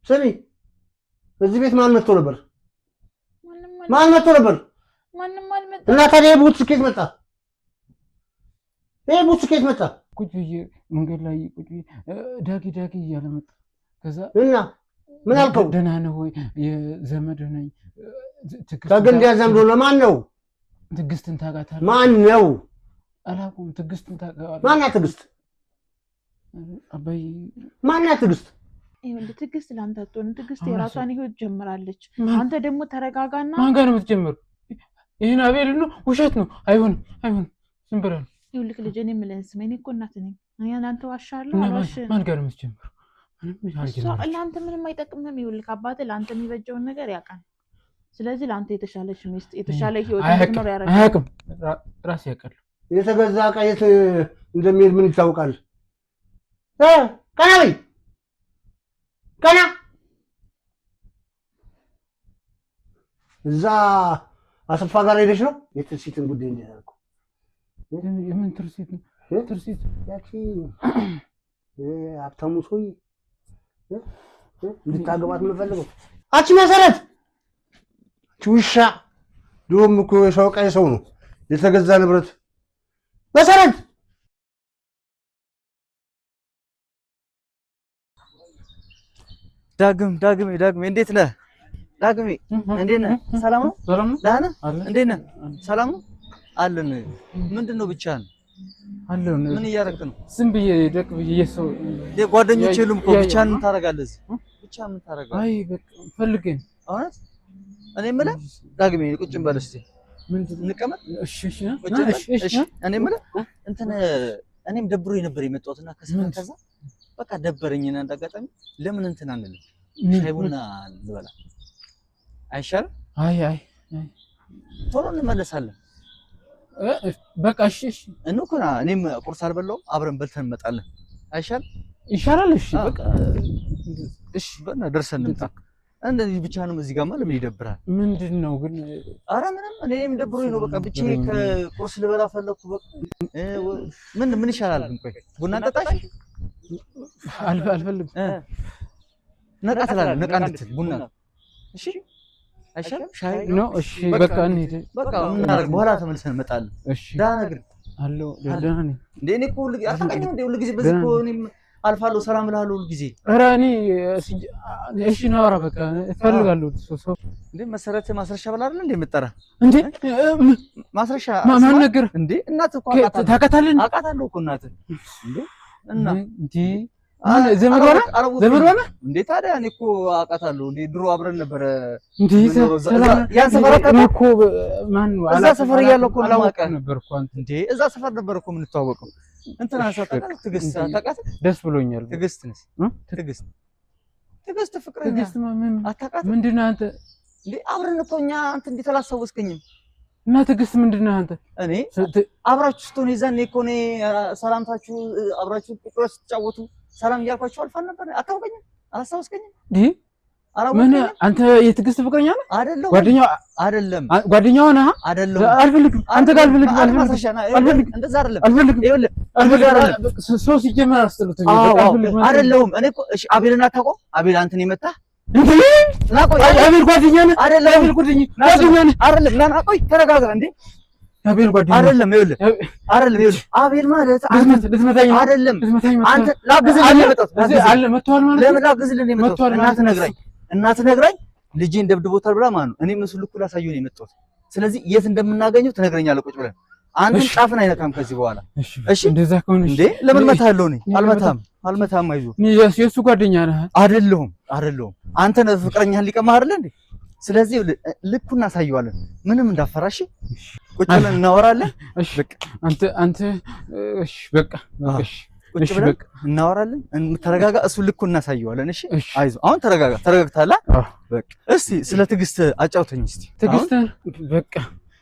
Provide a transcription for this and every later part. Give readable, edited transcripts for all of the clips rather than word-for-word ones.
ስሚ እዚህ ቤት ማን መጥቶ ነበር? ማን መጥቶ ነበር? ማንም አልመጣም። እና ታዲያ ቡት ስኬት መጣ? ቡት ስኬት መጣ? ቁጭ ብዬ መንገድ ላይ ቁጭ ብዬ ዳጊ እያለ መጣ። ከዛ እና ምን አልከው? ደህና ነህ ወይ? የዘመድ ነኝ። ከግንድ ያዘምዶ ለማን ነው? ትዕግስትን ታውቃታለህ? ማን ነው? አላውቅም። ትዕግስትን ታውቃለህ? ማናት ትዕግስት? አባይ ማናት ትዕግስት? ይኸውልህ ትዕግስት ላንተ አትሆንም። ትዕግስት የራሷን ህይወት ጀምራለች። አንተ ደግሞ ተረጋጋና። ማን ጋር ነው የምትጀምረው? ይሄን አቤል ነው? ውሸት ነው። አይሆንም። ዝም ብለህ ነው። ይኸውልህ ልጅ እኔ የምልህን ስማ። እኔ እኮ እናትህ ነኝ። እኔ ለአንተ ዋሻለሁ አልዋሽም። ማን ጋር ነው የምትጀምረው? ለአንተ ምንም አይጠቅምህም። ይኸውልህ አባትህ ለአንተ የሚበጀውን ነገር ያውቃል። ስለዚህ ለአንተ የተሻለች ሚስት የተሻለ ህይወት እንድትኖር ያደርጋል። አያውቅም። ራሴ ያውቃል። የተገዛ ዕቃ የት እንደሚሄድ ምን ይታወቃል? ቀና በይ ቀና። እዛ አሰፋ ጋር ሄደሽ ነው የትርሲትን ጉዳይ እንዲያደርጉ? የምን ትርሲት? ትርሲት ያቺ ሀብታሙ ሰውዬ እንድታገባት የምፈልገው አንቺ መሰረት ውሻ ድሮም እኮ የሰው ዕቃ የሰው ነው የተገዛ ንብረት። መሰረት ዳግሜ እንዴት ነህ? ዳግሜ እንዴት ነህ? ሰላም ነው? ደህና ነህ? እንዴት ነህ? ሰላም ነው አለን። ምንድን ነው ብቻህን? አለን። ምን እያደረግህ ነው? ዝም ብዬ ደቅ ብዬ ሰው ጓደኞች የሉም እኮ ብቻህን ምን ታደርጋለህ? ብቻህን ምን ታደርጋለህ? አይ በቃ ፈልገኝ። እውነት እኔ የምልህ ዳግሜ ቁጭ በል እስኪ እንቀመጥ። እሺ እኔ የምልህ እንትን እኔም ደብሮኝ ነበር የመጣሁትና ከዛ በቃ ደበረኝና እንዳጋጣሚ ለምን እንትን አንልም ሻይ ቡና እንበላ አይሻልም? አይ ቶሎ እንመለሳለን። በቃ እሺ እንኩና እኔም ቁርስ አልበላሁም አብረን በልተን እንመጣለን አይሻልም? ይሻላል። እሺ በቃ እሺ በእና ደርሰን እንምጣ። እንደዚህ ብቻ ነው እዚህ ጋር ማለት ይደብራል። ምንድን ነው ግን? ኧረ ምንም እኔም ደብሮኝ ነው በቃ ብቻዬን ከቁርስ ልበላ ፈለኩ። በቃ ምን ይሻላል ግን? ቆይ ቡና እንጠጣሽ? አልፈልግም። ነቃ ትላለህ። ነቃ እንድትል ቡና እሺ አይሻልም? ሻይ ነው። እሺ በቃ እንሂድ። በቃ ምን እናደርግ በኋላ ተመልሰን እንመጣለን። እሺ ደህና ነህ ግን? አለሁ ደህና ነኝ። እንደ እኔ እኮ አታውቅኝም እንደ ሁሉ ጊዜ በዚህ እኮ እኔም አልፋለሁ ሰላም እልሃለሁ ሁሉ ጊዜ። ኧረ እኔ እሺ ናውራ በቃ እፈልጋለሁ። እንደ መሰረት ማስረሻ ብላ አይደል እንደ የምትጠራ እንዴ? ማስረሻ ማን ነገር እንዴ? እናትህ እኮ ታውቃታለህ? አውቃታለሁ እኮ እናትህ እንዴ። እና እንዴ ዘመድ ሆነ እንዴ? ታዲያ እኔ እኮ አውቃታለሁ እንዴ። ድሮ አብረን ነበረ እንዴ። ያን ሰፈር እኮ ማን ነው? እዛ ሰፈር እያለሁ እኮ አላውቅም ነበር እኮ አንተ። እንዴ እዛ ሰፈር ነበር እኮ የምንተዋወቀው። እንትና ሳታውቃት ትዕግስት ታውቃት? ደስ ብሎኛል። ትዕግስት ፍቅረኛ ትዕግስት ምን አታውቃት? ምንድን ነህ አንተ? እንዴ አብረን እኮ እኛ አንተ እንዴት አላስታወስከኝም? እና ትዕግስት ምንድን ነህ አንተ? እኔ አብራችሁ ስትሆኑ የዛኔ እኮ እኔ ሰላምታችሁ አብራችሁ ቁጥር ስትጫወቱ ሰላም እያልኳችሁ አልፋል ነበር። አታውቀኝም? አላስታወስከኝም? እንዴ ምን አንተ የትዕግስት ፍቅረኛ ነህ? አይደለም ጓደኛው አይደለም ጓደኛው ነህ? አይደለም አልፈልግም። አንተ ጋር አልፈልግም። እንደዛ አይደለም። አልፈልግም። ይኸውልህ ሰው ሲጀመር አስጠሉትኝ። አይደለም እኔ እኮ እሺ አቤልን አታውቀውም? አቤል አንተን የመታህ እንዴ? አቤል ጓደኛ ነህ? አይደለም አቤል ጓደኛ ነህ? አይደለም ና ቆይ ተረጋጋ እንዴ። አቤል ጓደኛ አይደለም። ይኸውልህ አቤል ማለት ልትመታኝ ነው? አይደለም ልትመታኝ ነው? አንተ ላግዝልህ ነው የመጣሁት። አለ መጥቷል ማለት ለምን ላግዝልህ ነው የመጣሁት? እናትህ ነግራኝ ልጄን ደብድቦታል ብላ ማለት ነው። እኔም እሱን ልኩ ላሳየው ነው የመጣሁት። ስለዚህ የት እንደምናገኘው ትነግረኛለህ ቁጭ ብለን። አንተን ጫፍን አይነካም ከዚህ በኋላ እሺ? እንደዛ ከሆነ እንዴ ለምን መታለሁ? እኔ አልመታም። አይዞህ የእሱ ጓደኛ ነህ? አይደለሁም። አንተ ነህ ፍቅረኛህን ሊቀማህ አይደለ እንዴ? ስለዚህ ልኩን እናሳየዋለን። ምንም እንዳፈራሽ ቁጭ ብለን እናወራለን። እሺ አንተ እሺ በቃ እሺ ቁጭ ብለን እናወራለን። ተረጋጋ። እሱ ልኩን እናሳየዋለን። እሺ አይዞህ። አሁን ተረጋግተሃል? በቃ እስቲ ስለ ትዕግስት አጫውተኝ እስቲ። ትዕግስት በቃ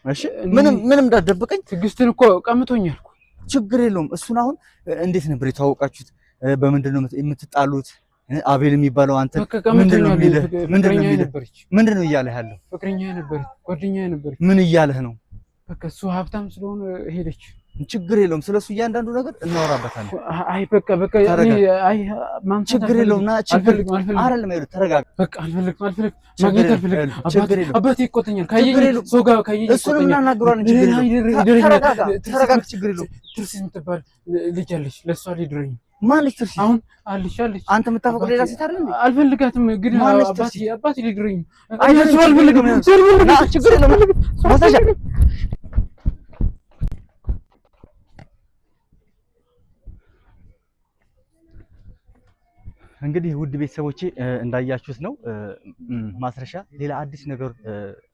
እሺ ምንም እንዳትደብቀኝ። ትዕግስትን እኮ ቀምቶኛል እኮ። ችግር የለውም። እሱን አሁን እንዴት ነበር የተዋወቃችሁት? በምንድን ነው የምትጣሉት? አቤል የሚባለው አንተ ምንድነው እያለህ ያለው? ፍቅረኛ ነበረች፣ ጓደኛ ነበረች። ምን እያለህ ነው? በቃ እሱ ሀብታም ስለሆነ ሄደች። ችግር የለውም ስለሱ እያንዳንዱ ነገር እናወራበታለን አይ በቃ አይ ማን ችግር የለውም ና ችግር አይደለም አይደል ተረጋጋ በቃ አልፈልግም ማግኘት አልፈልግም አባቴ ይቆጠኛል ካየኝ ሰው ጋር ካየኝ እሱን እናናግሯለን ችግር የለውም ተረጋጋ ችግር የለውም ትርሲት የምትባል ልጅ አለች ለእሷ ሊድረኝ ማለች ትርሲት አሁን አለች አንተ የምታፈቅረው ሌላ ሴት አይደል አልፈልጋትም ግን አባቴ ሊድረኝ አልፈልግም ችግር የለውም ማሳሻ እንግዲህ ውድ ቤተሰቦቼ እንዳያችሁት ነው ማስረሻ ሌላ አዲስ ነገር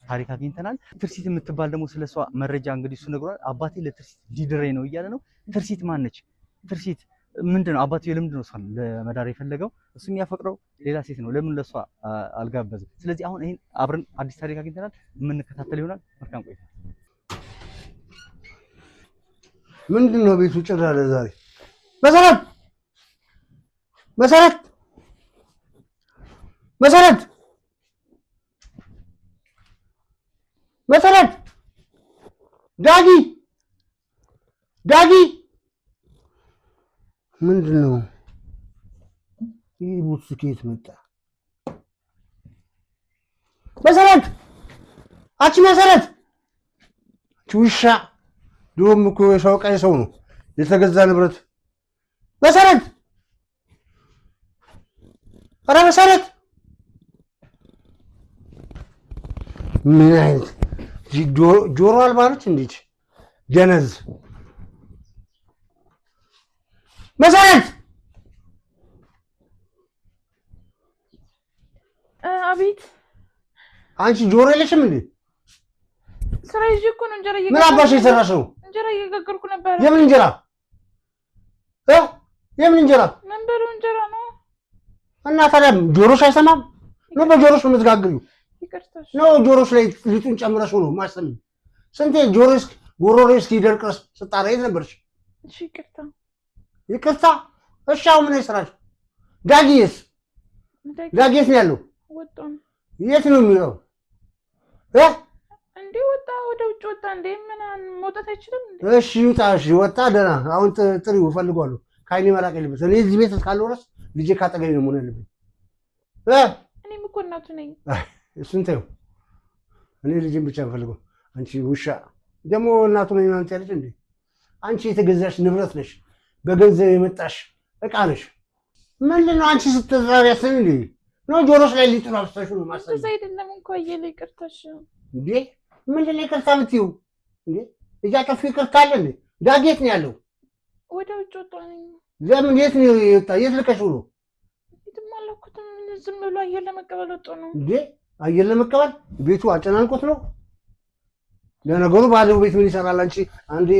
ታሪክ አግኝተናል ትርሲት የምትባል ደግሞ ስለሷ መረጃ እንግዲህ እሱ ነግሯል አባቴ ለትርሲት ሊድረኝ ነው እያለ ነው ትርሲት ማን ነች ትርሲት ምንድነው አባቴ ለምንድን ነው እሷን ለመዳር የፈለገው እሱ የሚያፈቅረው ሌላ ሴት ነው ለምን ለሷ አልጋበዝም ስለዚህ አሁን ይሄን አብረን አዲስ ታሪክ አግኝተናል የምንከታተል ይሆናል መልካም ቆይታ ምንድነው ቤቱ ጭር ያለ ዛሬ መሰረት ዳጊ ምንድነው ይህ ቡት ስኬት መጣ መሰረት ውሻ ድሮም እኮ የሰው ዕቃ የሰው ነው የተገዛ ንብረት ኧረ መሰረት ምን አይነት ጆሮ አልባ ነች እንዴት ጀነዝ መሰረት አቤት አንቺ ጆሮ የለሽም እንዴ ስራ ይዤ እኮ ነው እንጀራ ምን አባሽ የሰራሽ ነው እንጀራ እየጋገርኩ ነበር የምን እንጀራ ነበር እንጀራ ነው እና ታዲያ ጆሮሽ አይሰማም ነው በጆሮሽ ነው የምትጋግሪው ነው ጆሮሽ ላይ ሊጡን ጨምረሽ ነው ማሰም ስንቴ ጆሮሽ ጎሮሮሽ እስኪደርቅስ ስታረይ ነበርሽ እሺ ይቅርታ እሺ አሁን ምን ይሰራሽ ዳጊስ ነው ያለው ወጣን የት ነው የሚለው እንዴ ወጣ ወደ ውጭ ወጣ እንዴ ምን መውጣት አይችልም እንዴ እሺ ይውጣሽ ወጣ ደህና አሁን ጥሪው ፈልጓለሁ ካይኔ መራቅ የለበት እኔ እዚህ ቤት እስካለሁ ድረስ ልጄ ካጠገቤ ነው መሆን ያለብኝ እኔም እኮ እናቱ ነኝ እሱን ተይው እኔ ልጄን ብቻ ፈልገው አንቺ ውሻ ደግሞ እናቱ ነኝ ማለት ያለሽ እንዴ አንቺ የተገዛሽ ንብረት ነሽ በገንዘብ የመጣሽ ዕቃ ነሽ ምንድነው አንቺ ስትዘራሪያስ እንዴ ነው ጆሮሽ ላይ ሊጥሉ አፍሰሽ ነው ማሰብ እዛ አይደለም እንኳን እየለ ይቅርታሽ እንዴ ምንድነው ይቅርታ የምትይው እንዴ እያጠፉ ይቅርታ አለ እንዴ ዳጌት ነው ያለው ወደ ውጭ ወጣኝ ለምን የት ነው የወጣ የት ልከሽው ነው ይተማለኩትም ዝም ብሎ አየር ለመቀበል ወጣ ነው እንዴ አየር ለመቀበል ቤቱ አጨናንቆት ነው ለነገሩ ባለው ቤት ምን ይሰራል አንቺ አንዴ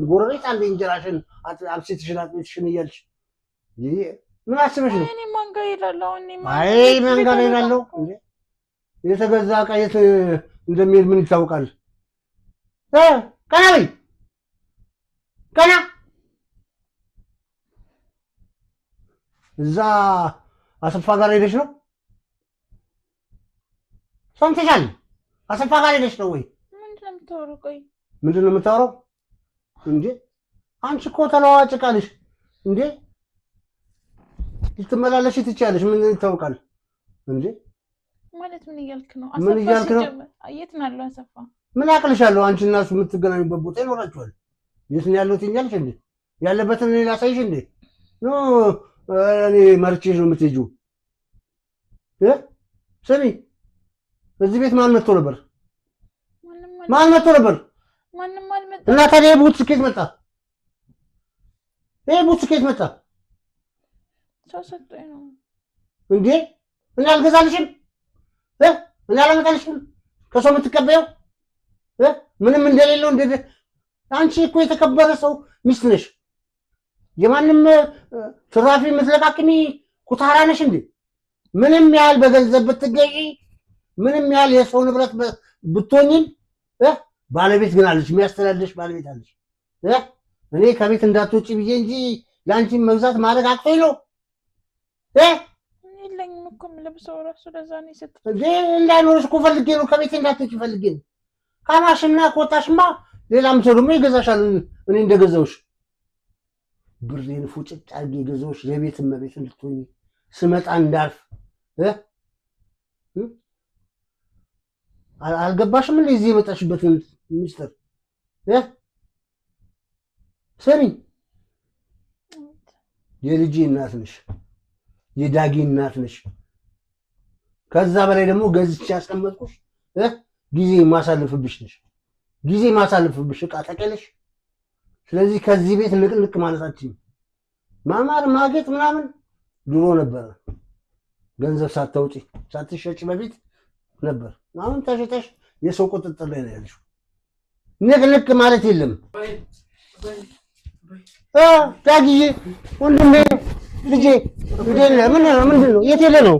ጎረቤት አንዴ እንጀራሽን አብሲትሽን አጥሚትሽን እያልሽ ይሄ ምን አስበሽ ነው እኔ ማንጋ ይላለው አይ ማንጋ ይላለው እንዴ የተገዛ ዕቃ የት እንደሚሄድ ምን ይታወቃል ቀና እዛ አሰፋ ጋር ሄደሽ ነው ሰምተሻል አሰፋ ጋር ሄደሽ ነው ወይ ምንድነው የምታወራው እንዴ አንቺ እኮ ተለዋዋጭ ዕቃ ነሽ እንዴ ልትመላለሽ ትችያለሽ ምን ይታወቃል እንዴ ማለት ምን እያልክ ነው ምን እያልክ ነው የት ነው ያለው አሰፋ ምን ያቅልሻለሁ አንቺ እና እሱ የምትገናኙበት ቦታ ይኖራችኋል የት ነው ያለው ትኛለሽ እንዴ ያለበትን እኔ ላሳይሽ እንዴ ኖ እኔ መርጬሽ ነው የምትሄጂው ስሚ እዚህ ቤት ማን መጥቶ ነበር ማንም አልመጣም እና ታዲያ ቡት ስኬት መጣ ቡት ስኬት መጣ ሰው ሰጠኝ ነው እንዴ እኔ አልገዛልሽም እኔ አላመጣልሽም ከሰው የምትቀበየው ምንም እንደሌለው እንደ አንቺ እኮ የተከበረ ሰው ሚስት ነሽ የማንም ትራፊ የምትለቃቅሚ ኩታራ ነሽ እንዴ ምንም ያህል በገንዘብ ብትገዢ ምንም ያህል የሰው ንብረት ብትሆኚም ባለቤት ግን አለሽ የሚያስተዳድርሽ ባለቤት አለሽ እኔ ከቤት እንዳትወጪ ብዬ እንጂ ለአንቺ መግዛት ማድረግ አቅቶኝ ነው የለኝም እኮ የምለብሰው እራሱ ለዛ ነው የሰጠኝ እንዳይኖርሽ እኮ ፈልጌ ነው ከቤት እንዳትወጪ ፈልጌ ነው ካማሽና ከወጣሽማ ሌላም ሰው ደግሞ ይገዛሻል። እኔ እንደገዛውሽ ብሬን ፉጭጭ አድርጌ የገዛውሽ የቤት እመቤት እንድትሆኚ ስመጣ እንዳልፍ አልገባሽም? እዚህ የመጣሽበትን ሚስጥር ስሚ። የልጄ እናት ነሽ፣ የዳጊ እናት ነሽ። ከዛ በላይ ደግሞ ገዝቼ ያስቀመጥኩሽ ጊዜ ማሳልፍብሽ ነሽ። ጊዜ ማሳልፍብሽ ዕቃ ተቀለሽ። ስለዚህ ከዚህ ቤት ንቅንቅ ማለታችን ማማር ማጌጥ ምናምን ድሮ ነበረ። ገንዘብ ሳታውጪ ሳትሸጪ በፊት ነበር። አሁን ተሸጠሽ የሰው ቁጥጥር ላይ ነው ያለሽው። ንቅንቅ ማለት የለም። ዳጊዬ ወንድሜ ልጄ ምንድን ነው? የት ሄደህ ነው?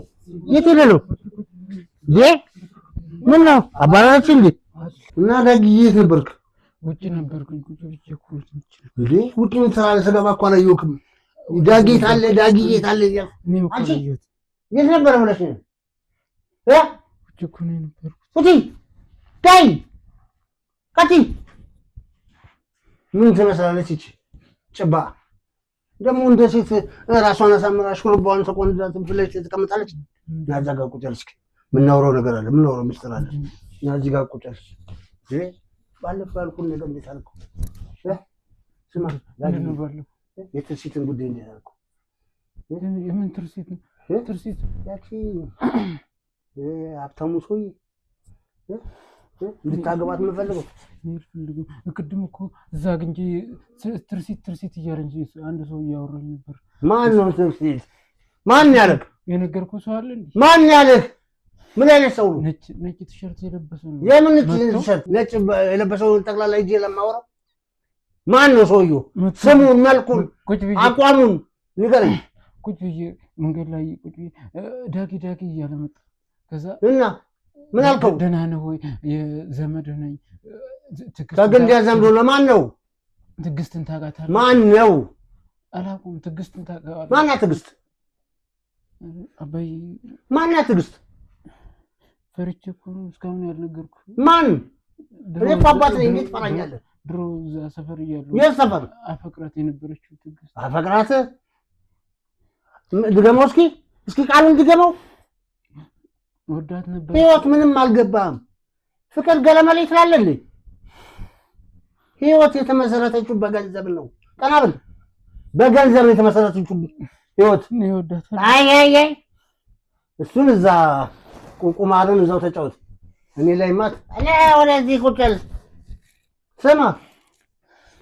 ምን ነው አባራችሁ እንዴ? እና ዳጊዬ የት ነበርክ? ውጭ ነበርኩኝ። ውጭ ምን ትሰራለህ? ስገባ እኮ አላየሁህም። ዳጊ የት አለ? አንቺ የት ነበረ ብለሽ ነው? ውጭ እኮ ነው የነበርኩት። ዳይ ቀጢ ምን ትመስላለች ይቺ ጭባ? ደግሞ እንደ ሴት ራሷን አሳምራ ሹርባዋን ተቆንዳ ትንፍለች ተቀምጣለች። ናዛ ጋር ቁጭ አለች። የምናወራው ነገር አለ፣ የምናወራው ምስጢር አለ። ናዚ ጋር ቁጭ አለች። ባለፈው ያልኩህን ነገር እንዴት አልኩህ? ስማ የትርሲትን ጉዳይ እንዴት አልኩህ? የምን ትርሲት? ትርሲት ያቺ ሀብታሙ ሰውዬ እንድታገባት የምፈልገው ቅድም እኮ እዛ አግኝቼ ትርሲት እያለ እንጂ አንድ ሰው እያወራኝ ነበር። ማን ነው ትርሲት? ማን ያለህ? የነገርኩህ ሰው አለ እንዴ? ማን ያለህ? ምን አይነት ሰው ነው? ነጭ ቲሸርት የለበሰው ነው። የምን ቲሸርት? ነጭ የለበሰውን ጠቅላላ ሂጅ ለማወራው ማን ነው ሰውዬው? ስሙን፣ መልኩን፣ አቋሙን ንገረኝ። ቁጭ ብዬ መንገድ ላይ ቁጭ ብዬ ዳጊ እያለ መጣ። ከዛ እና ምን አልከው? ደህና ነህ ወይ? የዘመድ ነኝ። ከግንድ ያዘምዶ ለማን ነው? ትዕግስትን ታውቃታለህ? ማን ነው? አላውቅም። ትዕግስትን ታውቃታለህ? ማናት ትዕግስት? አባዬ ማናት ትዕግስት? ፈርቼ እኮ ነው እስካሁን ያልነገርኩህ። ማን? እኔ እኮ አባት ነኝ። እንዴት ትፈራኛለህ? ድሮ እዛ ሰፈር እያለሁ የት ሰፈር? አፈቅራት የነበረችው ትዕግስት። አፈቅራት? ድገመው እስኪ ቃሉን ድገመው። ወዳት ነበር። ህይወት ምንም አልገባም። ፍቅር ገለመሌ ትላለህ እንዴ? ህይወት የተመሰረተችው በገንዘብ ነው። ቀናብል በገንዘብ ነው የተመሰረተችው ህይወት። አይ እሱን እዛ ቁማሩን እዛው ተጫወት። እኔ ላይ ማት እኔ ወደዚህ ቁጭል። ስማ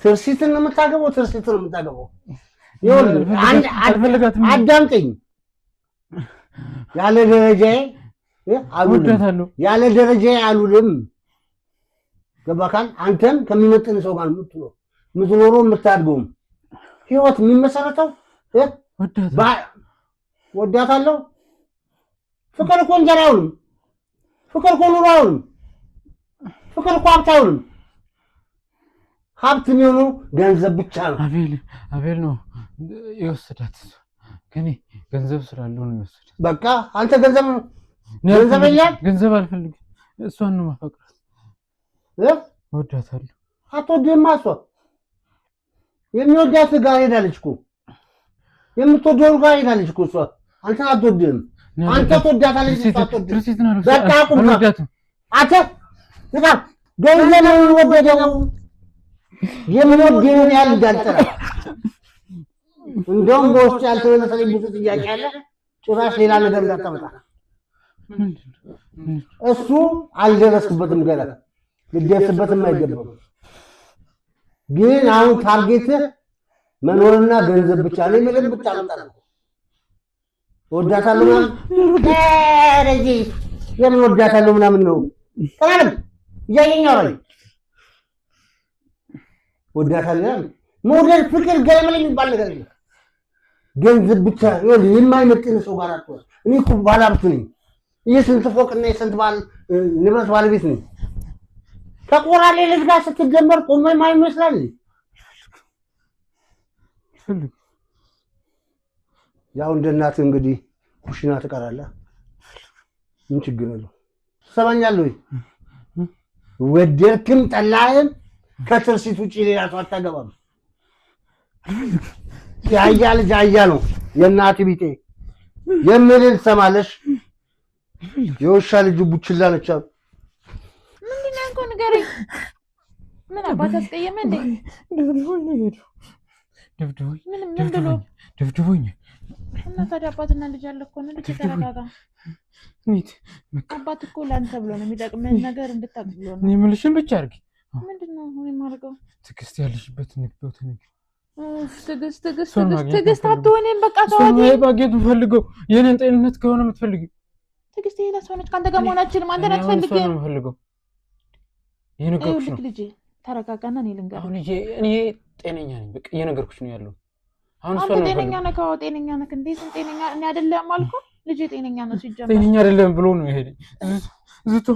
ትርሲትን ነው የምታገባው። ይኸውልህ አዳምጠኝ። ያለ ደረጃዬ ያለ ደረጃዬ አሉልም። ገባካል? አንተም ከሚመጥን ሰው ጋር የምትኖረው የምታድገውም ህይወት የሚመሰረተው ወዳታለሁ። ፍቅር እኮ እንጀራ አይሆንም። ፍቅር እኮ ኑሮ አይሆንም። ፍቅር እኮ ሀብት አይሆንም። ሀብት የሚሆነው ገንዘብ ብቻ ነው። አቤል ነው የወሰዳት። ግን ገንዘብ ስላለው ነው የወሰዳት። በቃ አንተ ገንዘብ የለም። ገንዘብ አልፈልግም። እሷን ነው ማፈቅራት። ወዳታለሁ። አትወድህማ። እሷ የሚወዳት ጋር ሄዳለች እኮ፣ የምትወደው ጋር ሄዳለች እኮ እሷ። አንተን አትወድህም። አንተ ትወዳታለች። በቃ ቁም። አንተ ገንዘብ ወደደው። የምወድህን ያህል እንዳልጠራ። እንደውም በውስጥ ያልተመለሰልኝ ብዙ ጥያቄ አለ። ጭራሽ ሌላ ነገር እንዳታመጣ። እሱ አልደረስክበትም፣ ገና ልደርስበትም አይገባም። ግን አሁን ታርጌት መኖርና ገንዘብ ብቻ ነው። ምንም ብቻ ነው። ወዳታለሁ የምን ወዳታለሁ ምናምን ነው። ቀናል እያየኝ አውራኝ። ወዳታለሁ መውደድ፣ ፍቅር፣ ገለመል የሚባል ነገር የለም። ገንዘብ ብቻ የማይመጥን ሰው ጋር አትሆን። እኔ እኮ ባለሀብት ነኝ። የስንት ፎቅና የስንት ንብረት ባለቤት ነኝ። ከቆራሌ ልጅ ጋር ስትጀመር ቆመ ማይመስላል። ያው እንደ እናትህ እንግዲህ ኩሽና ትቀራለህ። ምን ችግር አለው? ትሰማኛለህ ወይ? ወደድክም ጠላህም ከትርሲት ውጪ ሌላ ሰው አታገባም። ያያ ልጅ አያ ነው የእናት ቢጤ የምልል ሰማለሽ። የውሻ ልጅ ቡችላ ነች አሉ። ምንድን ነው እኮ ንገረኝ። ምን አባት አስቀየመ እንዴ? ደብድቦኝ እና ታዲያ አባትና ልጅ አለ እኮ ነው። ልጅ ተረጋጋ። አባት እኮ ለአንተ ብሎ ነው የሚጠቅምህን ነገር እንድታውቅ ብሎ ነው። እኔ የምልሽን ብቻ አድርጊ። ምንድን ነው አሁን የማደርገው? ትዕግስት ያለሽበትን ንግዶት ትዕግስት አትሆንም። በቃ ተዋት። ማግኘት የምፈልገው የእኔን ጤንነት ከሆነ የምትፈልጊው ትዕግስት ሌላ ሰው ነች። ከአንተ ጋር መሆን አልችልም። አንተን አትፈልግም። የምፈልገው እየነገርኩሽ ነው። ልጄ ተረጋጋና እኔ ልንገርህ። አሁን ልጄ እኔ ጤነኛ ነኝ። በቃ እየነገርኩሽ ነው ያለው። አሁን አንተ ጤነኛ ነህ? አዎ ጤነኛ ነህ። እንዴት ጤነኛ እኔ አይደለም አልኩህ። ልጄ ጤነኛ ነው ሲጀመር። ጤነኛ አይደለም ብሎ ነው የሄደኝ። ዝቶ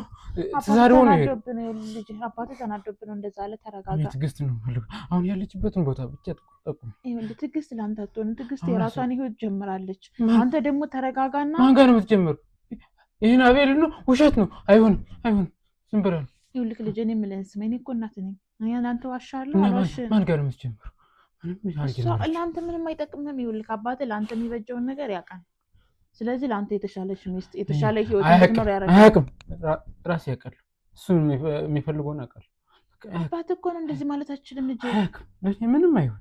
ተዛሬው ነው የሄደኝ። ልጄ አባትህ ተናዶብህ ነው እንደዛ አለ። ተረጋጋ። ትዕግስት ነው የምፈልገው። አሁን ያለችበትን ቦታ ብቻ ጠቁም። ይኸውልህ ትዕግስት ለአንተ አትሆንም። ትዕግስት የራሷን ህይወት ጀምራለች። አንተ ደግሞ ተረጋጋና። ማን ጋር ነው የምትጀምረው? ይሄን አቤል ነው ውሸት ነው። አይሆንም ዝም ብለህ ነው። ይኸውልህ ልጄ እኔ የምልህን ስማ። እኔ እኮ እናትህ ነኝ። እኔ ለአንተ ዋሻለሁ አልዋሽም። ማን ጋር ነው የምትጀምረው? ለአንተ ምንም አይጠቅምህም። ይኸውልህ አባትህ ለአንተ የሚበጀውን ነገር ያውቃል። ስለዚህ ለአንተ የተሻለች ሚስት የተሻለ ህይወት እንድትኖር ያደርጋል። አያውቅም። ራሴ ያውቃል። እሱ የሚፈልገውን አውቃል። አባትህ እኮ ነው እንደዚህ ማለት አትችልም ልጄ። አያውቅም። ምንም አይሆን።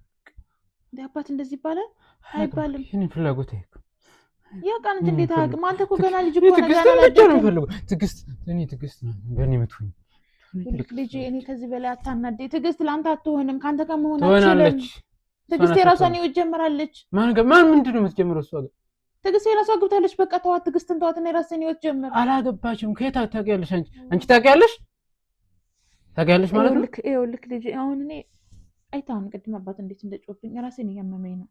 አባት እንደዚህ ይባላል አይባልም። ይሄን ፍላጎት አያውቅም። ያውቃል እንጂ እንዴት አያውቅም? አንተ እኮ ገና ልጅ እኮ ነው። ትዕግስት ብቻ ነው የምፈልገው። ትዕግስት ነው በእኔ የምትሆኝ ልጄ። እኔ ከዚህ በላይ አታናደኝ። ትዕግስት ለአንተ አትሆንም። ከአንተ ጋር መሆን አትችልም። ትዕግስት የራሷን ህይወት ጀምራለች። ማን ምንድን ነው የምትጀምረው? እሷ ጋር ትዕግስት የራሷ ግብታለች። በቃ ተዋት፣ ትዕግስትን ተዋት። እና የራስህን ህይወት ጀምር። አላገባችም። ከየት ታውቂያለሽ? አንቺ ታውቂያለሽ ማለት ነው። ይኸውልህ ልጄ አሁን እኔ አይታውን ቅድም አባት እንዴት እንደጮህብኝ ራሴን እያመመኝ ነው።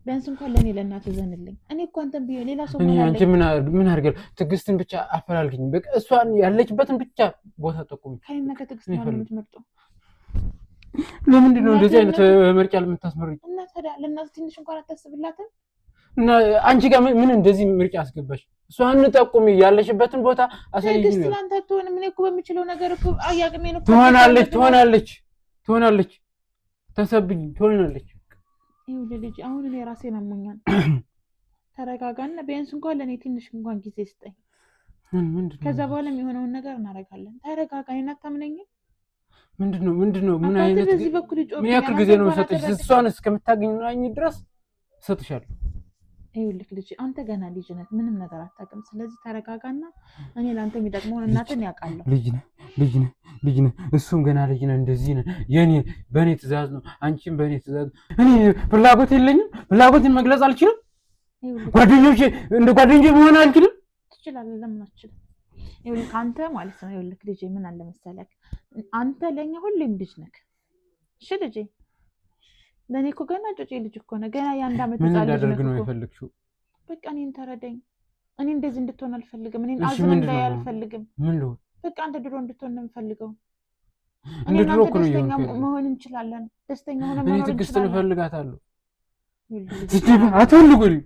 ቢያንስ እንኳን ለእኔ ለእናትህ ዘንልኝ። እኔ እኮ አንተን ብዬ ሌላ ሰው አንቺ ምን አድርገል? ትዕግስትን ብቻ አፈላልግኝ። በቃ እሷን ያለችበትን ብቻ ቦታ ጠቁሚ። ከእኔና ከትዕግስት ነው የምትመርጠው። ለምንድን ነው እንደዚህ አይነት ምርጫ ለምታስመርጭ? እና ታዲያ ለእናትህ ትንሽ እንኳን አታስብላትም? እና አንቺ ጋር ምን እንደዚህ ምርጫ አስገባሽ? እሷን ጠቁሚ፣ ያለሽበትን ቦታ አሳይኝ። ትዕግስት ላንተ አትሆንም። እኔ እኮ በምችለው ነገር እኮ አያቅሜ ነው። ትሆናለች ተሰብኝ ትሆናለች። ይኸውልህ ልጅ አሁን እኔ ራሴን አሞኛል። ተረጋጋና ቢያንስ እንኳን ለእኔ ትንሽ እንኳን ጊዜ ስጠኝ። ከዛ በኋላ የሚሆነውን ነገር እናደርጋለን። ተረጋጋ። እኔን አታምነኝም? ምንድነው? ምን አይነት ምን ያክል ጊዜ ነው የምሰጥሽ? እሷን እስከምታገኝ ድረስ እሰጥሻለሁ። ይኸውልህ ልጅ አንተ ገና ልጅ ነህ፣ ምንም ነገር አታውቅም። ስለዚህ ተረጋጋና እኔ ለአንተ የሚጠቅመውን እናትን ያውቃለሁ። ልጅ ነህ፣ እሱም ገና ልጅ ነህ። እንደዚህ ነህ። በእኔ ትእዛዝ ነው፣ አንቺም በእኔ ትእዛዝ ነው። እኔ ፍላጎት የለኝም። ፍላጎትን መግለጽ አልችልም። ጓደኞቼ እንደ ጓደኞቼ መሆን አልችልም። ትችላለህ። ለምን አልችልም? ይኸውልህ አንተ ማለት ነው። ይኸውልህ ልጄ ምን አለ መሰለህ፣ አንተ ለእኛ ሁሌም ልጅ ነህ። እሺ ልጄ፣ ለእኔ እኮ ገና ጮጬ ልጅ እኮ ነህ። ገና የአንድ ዓመት ምን እንዳደርግ ነው የፈለግሽው? በቃ እኔን ተረዳኝ። እኔ እንደዚህ እንድትሆን አልፈልግም። እኔን አዝነህ እንዳይ አልፈልግም። ምን ልሆን? በቃ አንተ ድሮ እንድትሆን ነው የምፈልገው። እኔ ድሮ እኮ ነው ደስተኛ መሆን እንችላለን። ደስተኛ ሆነ መኖር እንችላለን። ትዕግስትን እፈልጋታለሁ። አትፈልጉልኝ።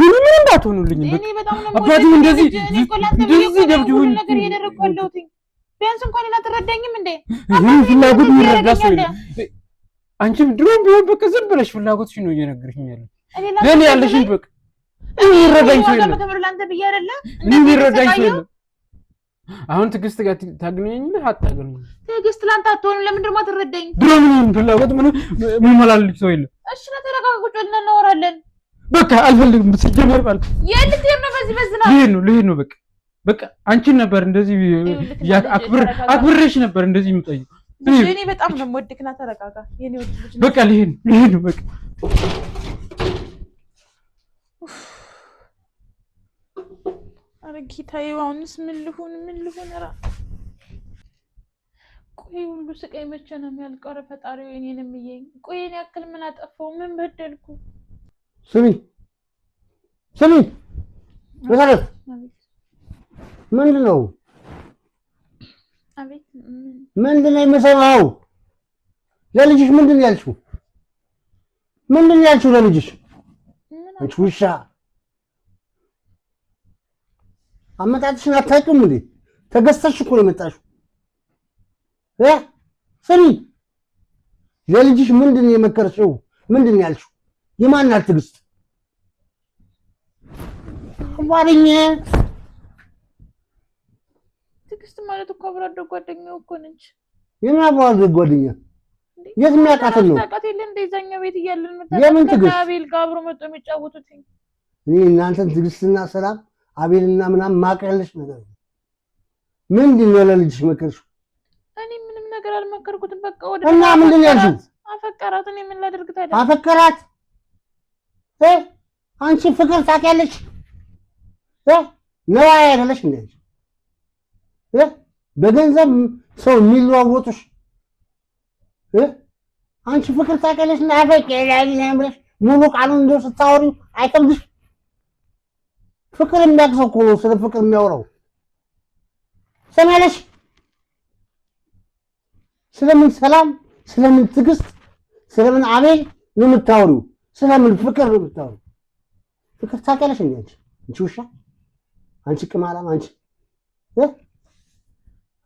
ምን እንዳትሆኑልኝ። እኔ በጣም ነው አባቴ እንደዚህ ደብድቡኝ ነገር እያደረግኩ ያለሁት። ቢያንስ እንኳን ሌላ ትረዳኝም እንዴ? ይሄን ፍላጎት የሚረዳ ሰው አንቺም ድሮም ቢሆን በቃ ዝም ብለሽ ፍላጎትሽን ነው እየነገርሽኝ ያለው። ለኔ ያለሽን በቃ እኔ ይረዳኝ ሰው የለም። እኔ ይረዳኝ ሰው የለም። አሁን ትዕግስት ጋር ታገናኘኛለህ? አታገናኘኝም? ትዕግስት ላንተ አትሆንም። ለምንድን ነው የማትረዳኝ? ድሮ ምን ፍላጎት ምን መላልሽ ሰው የለም። እሺ ነው ተረጋጋ፣ ቁጭ ብለን እናወራለን። በቃ አልፈልግም። ሲጀመር ማለት የልትሄድ ነው በዚህ በዝናብ ልሄድ ነው በቃ አንቺን ነበር እንደዚህ አክብሬሽ ነበር እንደዚህ የምጠይቀው። እኔ በጣም ነው የምወድህ። ና ተረጋጋ። የኔ ወድ ልጅ በቃ ልሄድ ነው በቃ። ኧረ ጌታዬ፣ አሁንስ ምን ልሁን? ኧረ ቆይ ሁሉ ስቃይ መቼ ነው የሚያልቀው? ኧረ ፈጣሪው እኔንም እየኝ። ቆይ እኔ ያክል ምን አጠፋው? ምን በደልኩ? ስሚ መሰረት፣ ምንድን ነው? አቤት። ምንድን ነው የምሰማው? ለልጅሽ ምንድን ነው ያልሽው? ለልጅሽ? አንቺ ውሻ አመጣጥሽን አታውቂም እንዴ? ተገዝተሽ እኮ ነው የመጣሽው። ስሚ ለልጅሽ ምንድን ነው የመከርሽው? ምንድን ነው ያልሽው? የማን ናት ትዕግስት? አባሪኝ ትዕግስት ማለት እኮ አብሮ አደግ ጓደኛው እኮ ነች። የምን አብሮ አደግ ጓደኛ? የት የሚያውቃትን ነው? ታውቃት የለ እንደ እዛኛው ቤት እያለን የምን ትዕግስት? አቤል ጋር አብሮ መጥቶ የሚጫወቱት እኔ እናንተን ትዕግስትና ሰላም አቤልና ምናምን ማቀለሽ ነገር ምንድን ነው ለልጅሽ መከርሽው? እኔ ምንም ነገር አልመከርኩትም። በቃ ወደ እና ምንድን ነው ያልሽው? አፈቀራት። እኔ ምን ላድርግ ታዲያ? አፈቀራት? አንቺ ፍቅር ታውቂያለሽ? ነዋ አይደለሽ እንዴ? በገንዘብ ሰው የሚለዋወጡሽ አንቺ ፍቅር ታውቂያለሽ? እና አፈቀራት ብለሽ ሙሉ ቃሉን እንደው ስታወሪው አይከብድሽ? ፍቅር የሚያውቅ ሰው እኮ ነው ስለ ፍቅር የሚያወራው። ሰማለሽ? ስለምን ሰላም፣ ስለምን ትዕግስት፣ ስለምን አቤል ነው የምታወሪው? ስለምን ፍቅር ነው የምታወሪው? ፍቅር ታውቂያለሽ እንዴ? አንቺ ውሻ፣ አንቺ ቅማላም፣ አንቺ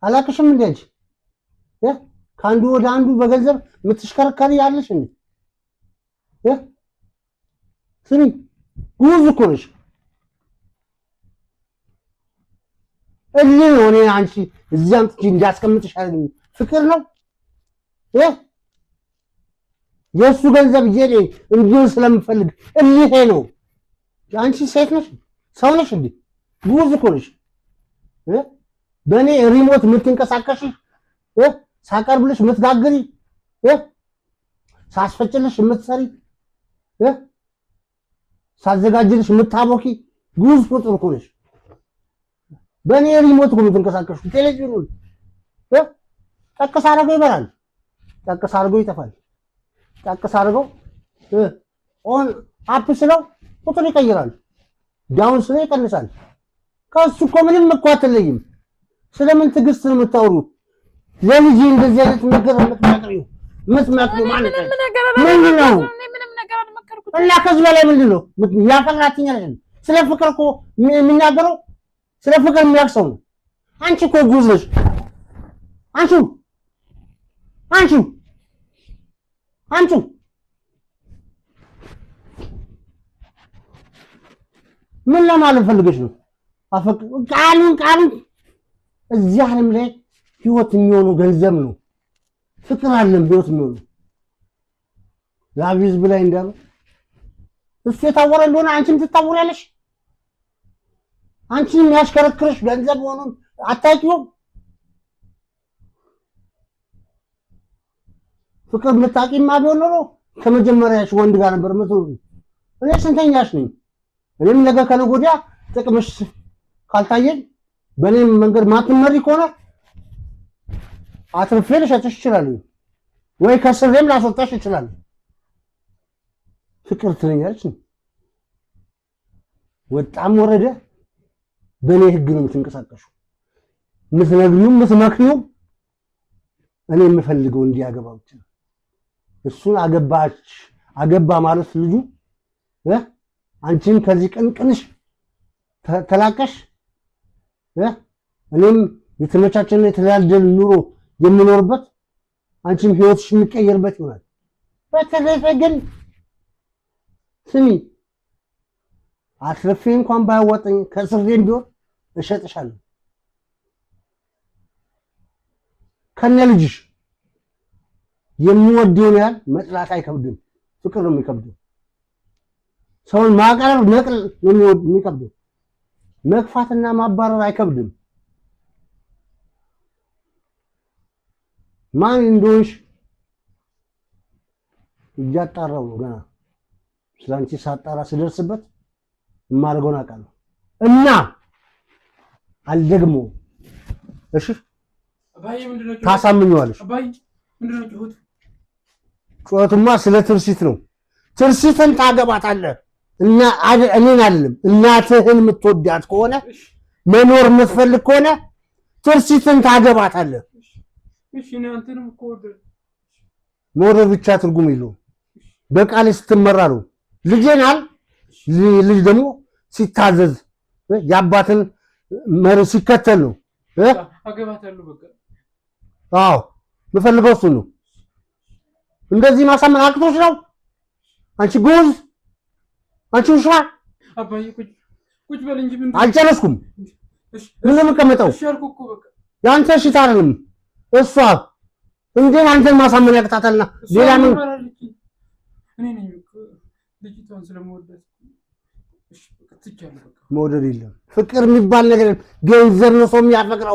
አላቅሽም እንዴ? አንቺ ከአንዱ ወደ አንዱ በገንዘብ የምትሽከረከሪ ያለሽ እንዴ? ስሚ ጉዝ እኮ ነሽ። እዚህ ነው እኔ አንቺ እዚህ አምጥቼ እንዳስቀምጥሽ አይደል? ፍቅር ነው የእሱ ገንዘብ ይዤ እንዲሆን ስለምፈልግ እልሄ ነው። አንቺ ሴት ነሽ ሰው ነሽ እንዴ? ጉዝ እኮ ነሽ። በእኔ ሪሞት የምትንቀሳቀሽ ሳቀርብልሽ የምትጋግሪ ሳስፈጭልሽ የምትሰሪ ሳዘጋጅልሽ የምታቦኪ ጉዝ ቁጥር እኮ ነሽ። በእኔ ሪሞት እኮ የምትንቀሳቀሽ ቴሌቪዥኑን ጠቅስ አድርገው ይበራል፣ ጠቅስ አድርገው ይጠፋል፣ ጠቅስ አድርገው ኦን አፕ ስለው ቁጥር ይቀይራል፣ ዳውን ስለው ይቀንሳል። ከእሱ እኮ ምንም እኮ አትለይም። ስለምን ትዕግስት ነው የምታወሩት? ለልጅ እንደዚህ አይነት ነገር የምትመክሪው የምትመክሪው ማለት ነው ምንድን ነው? እና ከዚህ በላይ ምንድን ነው ያፈራትኛል? ስለ ፍቅር እኮ የሚናገረው ስለ ፍቅር የሚያውቅ ሰው ነው። አንቺ እኮ ጉዝ ነሽ። አንቺ ምን ለማለት ፈልገሽ ነው? ቃሉን እዚህ ዓለም ላይ ህይወት የሚሆነው ገንዘብ ነው። ፍቅር አለም ህይወት የሚሆነው ላቪዝ ብላይ እንዳሉ እሱ የታወረ እንደሆነ አንቺም ትታወሪያለሽ። አንቺን የሚያሽከረክርሽ ገንዘብ ሆኖን አታውቂውም። ፍቅር የምታውቂማ ቢሆን ኖሮ ከመጀመሪያሽ ወንድ ጋር ነበር የምትኖሪው። እኔ ስንተኛሽ ነኝ? እኔም ነገ ከነገ ወዲያ ጥቅምሽ ካልታየኝ በእኔም መንገድ ማትመሪ ከሆነ አትርፌ ልሸጥሽ እችላለሁ፣ ወይ ከስሬም ላስወጣሽ እችላለሁ። ፍቅር ትለኛለች። ወጣም ወረደ በእኔ ህግ ነው የምትንቀሳቀሹ። የምትነግሪውም የምትመክሪውም እኔ የምፈልገው እንዲያገባ ብቻ ነው። እሱን አገባ ማለት ልጁ አንቺን ከዚህ ቅንቅንሽ ተላቀሽ እኔም የተመቻቸና የተደላደለ ኑሮ የምኖርበት አንቺም ህይወትሽ የሚቀየርበት ይሆናል። በተረፈ ግን ስሚ አትርፌ እንኳን ባያወጣኝ ከስሬም ቢሆን እሸጥሻለሁ ከነ ልጅሽ። የምወደውን ያህል መጥላት አይከብድም፣ ፍቅር ነው የሚከብደው። ሰውን ማቀረብ ነቅል ነው የሚከብደው፣ መግፋትና ማባረር አይከብድም። ማን እንደሆንሽ እያጣራው ነው ገና። ስላንቺ ሳጣራ ስደርስበት የማደርገውን አውቃለሁ እና አልደግሞ። እሺ ታሳምኚዋለሽ። ጩኸቱማ ስለ ትርሲት ነው። ትርሲትን ታገባታለህ እና እኔን አይደለም። እናትህን የምትወዳት ከሆነ መኖር የምትፈልግ ከሆነ ትርሲትን ታገባታለህ። መውደድ ብቻ ትርጉም የለውም። በቃል ስትመራ ነው። ልጄናል ልጅ ደግሞ ሲታዘዝ የአባትን መሪ ሲከተል ነው። አዎ የምፈልገው እሱ ነው። እንደዚህ ማሳመን አቅቶሽ ነው? አንቺ ጎዝ፣ አንቺ ውሻ። አባዬ ቁጭ በል እንጂ ምን አልጨረስኩም። ምን ነው የምቀመጠው? እሺ አልኩህ እኮ በቃ ያንተ ሽታ አይደለም እሷ። እንዴት አንተን ማሳመን ያቅታታልና ሌላ ምን? እኔ ነኝ ልጅቷን ስለምወዳት። እሺ በቃ ትቻለህ። በቃ መውደድ የለም ፍቅር የሚባል ነገር ገንዘብ ነው ሰው የሚያፈቅረው።